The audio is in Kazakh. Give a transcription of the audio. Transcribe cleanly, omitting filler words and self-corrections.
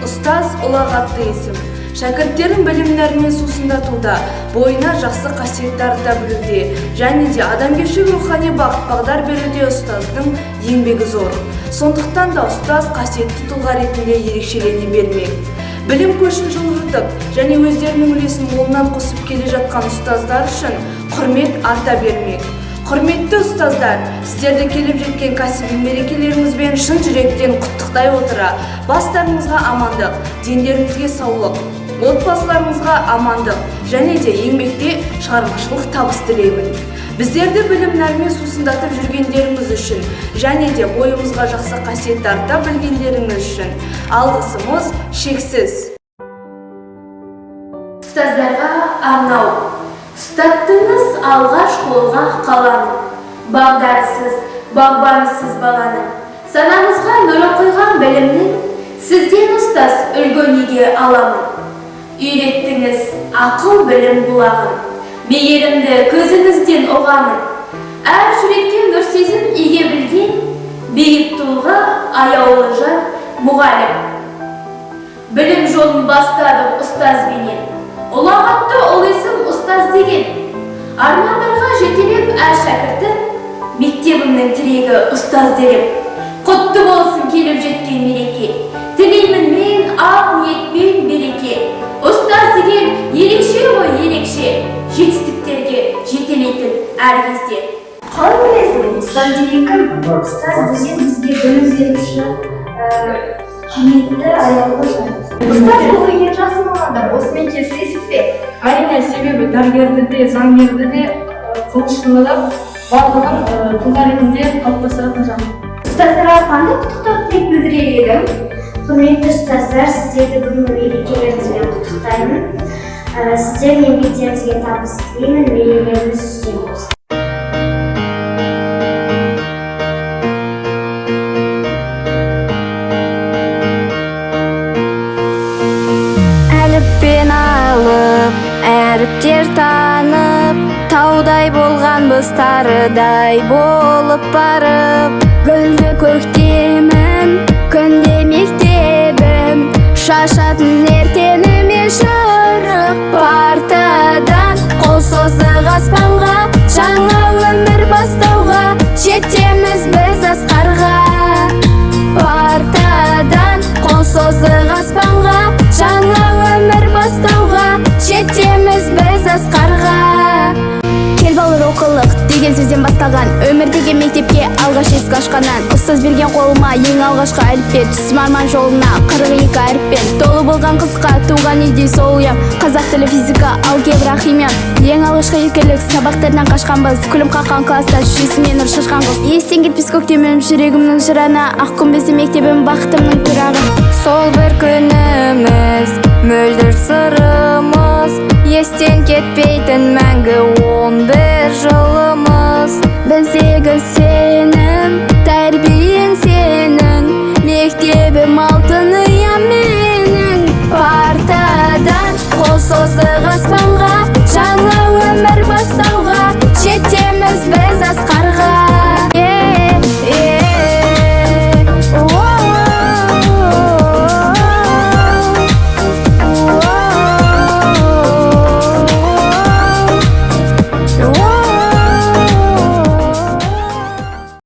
Ұстаз ұлағатты есім. Шәкірттерін білімдерімен сусындатуда, бойына жақсы қасиеттарды білуде, және де адамгершілік рухани бағыт-бағдар беруде ұстаздың еңбегі зор. Сондықтан да ұстаз қасиетті тұлға ретінде ерекшелене бермек. Білім көшін жылжытып, және өздерінің үлесін молынан қосып келе жатқан ұстаздар үшін құрмет арта бермек. Құрметті ұстаздар, сіздерді келіп жеткен кәсіби мерекелеріңізбен шын жүректен құттықтай отыра, бастарыңызға амандық, дендеріңізге саулық, отбасыларыңызға амандық, және де еңбекте шығармашылық табыс тілеймін. Біздерді білім нәрімен сусындатып жүргендеріңіз үшін, және де бойымызға жақсы қасиетті арта білгендеріңіз үшін алғысымыз шексіз. Ұстаздарға арнау. Ұстаттыңыз алғаш қолға қаланы, бағдарсыз, бағбанысыз баланы. Санамызға нұрын құйған білімнің, сізден ұстаз үлгі-өнеге аламын. Үйреттіңіз ақыл білім бұлағын, мейірімді көзіңізден оғамын. Әр жүрекке нұр сезім еге білген, биік тұлға аяулы жан мұғалім. Білім жолын бастадым ұстазбенен, ұлағатты ол есім ұстаз деген. Армандарға жетелеп әр шәкіртім, мектебімнің тірегі ұстаз дерім. Құтты болсын келіп жеткен мереке, тілеймін мен ақ ниетпен береке. Ұстаз деген ерекше ғой ерекше, жетістіктерге жетелейтін әр кезде. Қалай білесің, ұстаз деген кім? Ұстаз деген бізге білім беруші, құрметті аяулы жан. Ұстаз болу ең жақсы мамандар, осымен келісесіз бе? Әрине, себебі дәрігерді де, заңгерді де, құлшылығы барлығын тұлға ретінде қалыптастыратын жан. Ұстаздарға қандай құттықтау тілек білдірер едім? Құрметті ұстаздар, сіздерді бүгінгі мерекелеріңізбен құттықтаймын. Сіздердің еңбектеріңізге табыс тілеймін, мерекелеріңіз үстем болсын. Әліппен алып, әріптер танып, таудай болған бұстарыдай болып барып, гүлді көктемім, күнде мектебім, шашатын ертеніме жырық партадан, қол созық аспанға, жаңа өмір бастауға, жетеміз біз асқарға. Партадан, қол созық аспанға, жаңа өмір бастауға, жетеміз біз асқарға. Кел балыр оқылық деген сөзден басталған, өмір деген мектепке алғаш есік ашқаннан. Ұстаз берген қолыма ең алғашқы әліппе, түстім арман жолына 42 әріппен. Толы болған қызға туған үйде сол ұям, қазақ тілі, физика, алгебра, химия. Ең алғашқы еркелік сабақтарынан қашқанбыз, күлім қаққан класста жүресімен нұр шашқан қыз. Естен кетпес көктемім, жүрегімнің жырана, ақ күмбезді мектебім, бақытымның тұрағы. Сол бір күніміз, мөлдір сырымыз, естен кетпейтін мәңгі 11 жылымыз. Біздегі